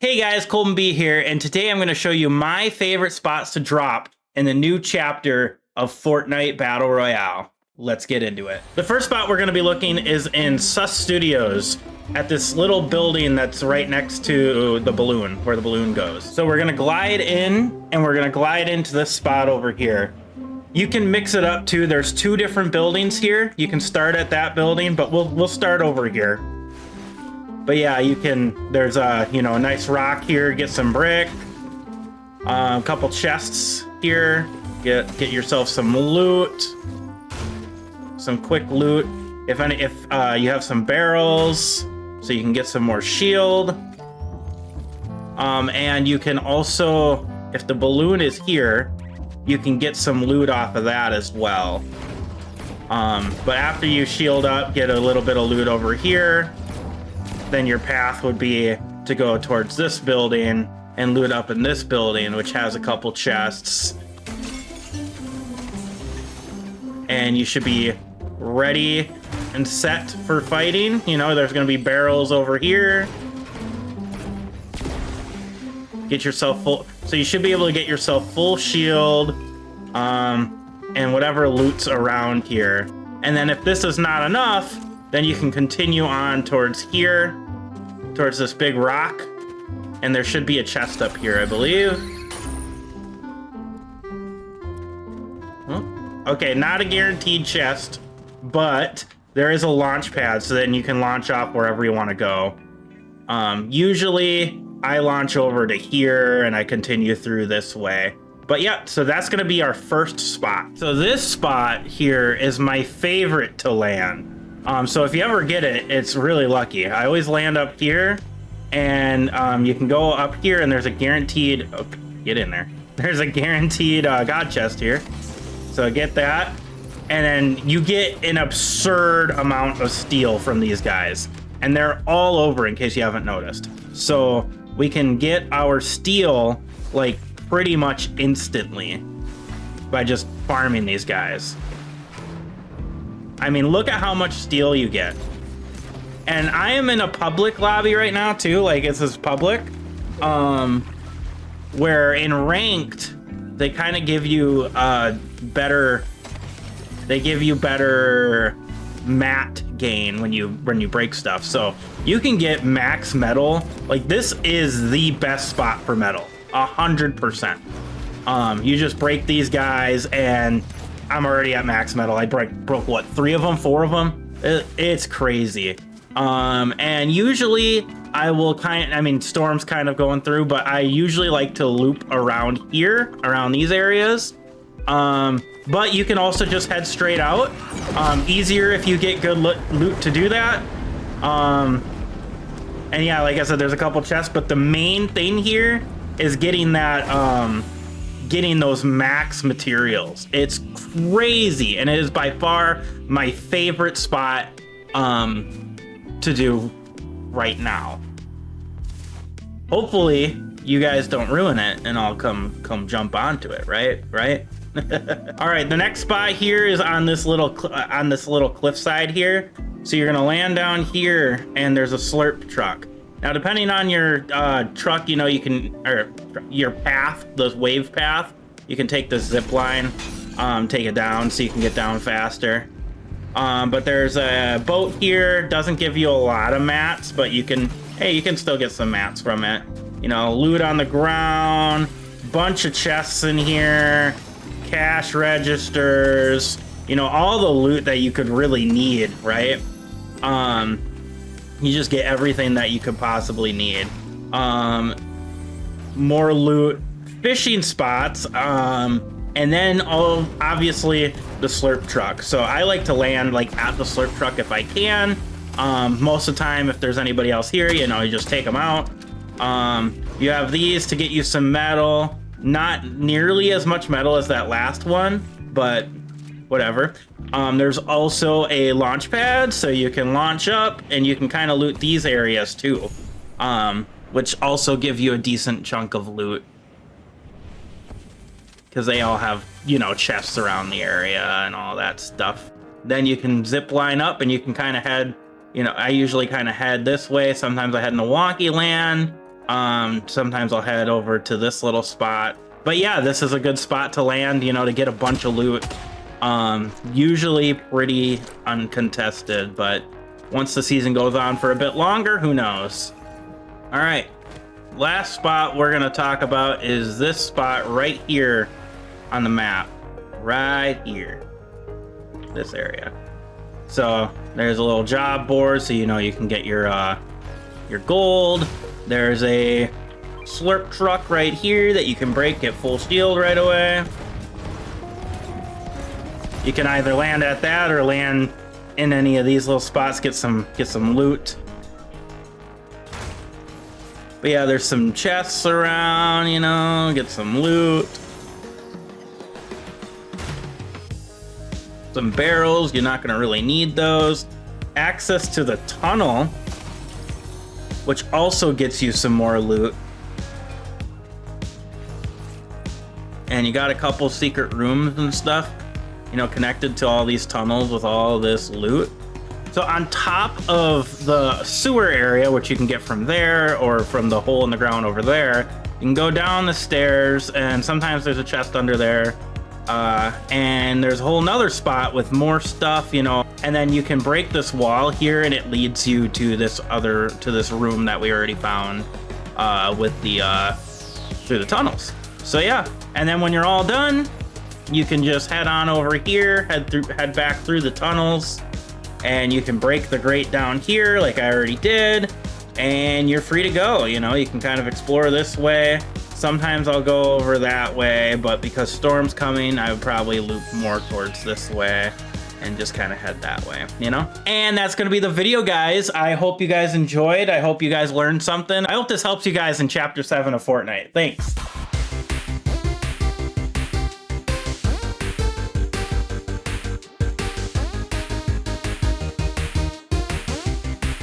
Hey guys, Colton B here, and today I'm going to show you my favorite spots to drop in the new chapter of Fortnite Battle Royale. Let's get into it. The first spot we're going to be looking is in Sus Studios at this little building that's right next to the balloon, where the balloon goes. So we're going to glide in, and we're going to glide into this spot over here. You can mix it up too. There's two different buildings here. You can start at that building, but we'll start over here. But yeah, you can, there's a nice rock here, get some brick, a couple chests here, get yourself some loot, some quick loot. If you have some barrels, so you can get some more shield. And you can also, if the balloon is here, you can get some loot off of that as well. But after you shield up, get a little bit of loot over here. Then your path would be to go towards this building and loot up in this building, which has a couple chests. And you should be ready and set for fighting. You know, there's going to be barrels over here. Get yourself full. So you should be able to get yourself full shield and whatever loot's around here. And then if this is not enough, then you can continue on towards here, towards this big rock, and there should be a chest up here, I believe. Okay, not a guaranteed chest, but there is a launch pad, so then you can launch off wherever you want to go. Usually, I launch over to here, and I continue through this way. But yeah, so that's going to be our first spot. So this spot here is my favorite to land. So if you ever get it, it's really lucky. I always land up here, and you can go up here, and there's a guaranteed... Oh, get in there. There's a guaranteed God chest here. So get that, and then you get an absurd amount of steel from these guys. And they're all over, in case you haven't noticed. So we can get our steel, like, pretty much instantly by just farming these guys. I mean, look at how much steel you get. And I am in a public lobby right now too, like this is public. Where in ranked, they kind of give you better mat gain when you break stuff. So you can get max metal. Like this is the best spot for metal, 100%. You just break these guys and I'm already at max metal. I broke what, 3 of them, 4 of them? It's crazy. And usually I will Storm's kind of going through, but I usually like to loop around here, around these areas. But you can also just head straight out. Easier if you get good loot to do that. And yeah, like I said, there's a couple chests, but the main thing here is getting that, getting those max materials. It's crazy, and it is by far my favorite spot to do right now. Hopefully you guys don't ruin it and I'll come jump onto it, right? All right, the next spot here is on this little cliffside here. So you're gonna land down here and there's a slurp truck. Now, depending on your truck, you know, you can, or your path, the wave path, you can take the zip line, take it down so you can get down faster. But there's a boat here, doesn't give you a lot of mats, but you can still get some mats from it. You know, loot on the ground, bunch of chests in here, cash registers, you know, all the loot that you could really need, right? You just get everything that you could possibly need. More loot, fishing spots, and then obviously the slurp truck. So I like to land like at the slurp truck if I can. Most of the time, if there's anybody else here, you know, you just take them out. You have these to get you some metal. Not nearly as much metal as that last one, but whatever. There's also a launch pad, so you can launch up and you can kind of loot these areas too, which also give you a decent chunk of loot because they all have, you know, chests around the area and all that stuff. Then you can zip line up and you can kind of head, you know, I usually kind of head this way. Sometimes I head in the wonky land. Sometimes I'll head over to this little spot. But yeah, this is a good spot to land, you know, to get a bunch of loot. Usually pretty uncontested, but once the season goes on for a bit longer, who knows? All right, last spot we're gonna talk about is this spot right here on the map, right here, this area. So there's a little job board, so you know you can get your gold. There's a slurp truck right here that you can break, get full shield right away. You can either land at that or land in any of these little spots, get some loot. But yeah, there's some chests around, you know, get some loot. Some barrels, you're not gonna really need those. Access to the tunnel, which also gets you some more loot. And you got a couple secret rooms and stuff, you know, connected to all these tunnels with all this loot. So on top of the sewer area, which you can get from there or from the hole in the ground over there, you can go down the stairs, and sometimes there's a chest under there. And there's a whole nother spot with more stuff, you know, and then you can break this wall here and it leads you to this room that we already found with the through the tunnels. So yeah, and then when you're all done, you can just head on over here, head back through the tunnels, and you can break the grate down here like I already did, and you're free to go. You know, you can kind of explore this way. Sometimes I'll go over that way, but because storm's coming, I would probably loop more towards this way and just kind of head that way, you know? And that's gonna be the video, guys. I hope you guys enjoyed. I hope you guys learned something. I hope this helps you guys in Chapter 7 of Fortnite. Thanks.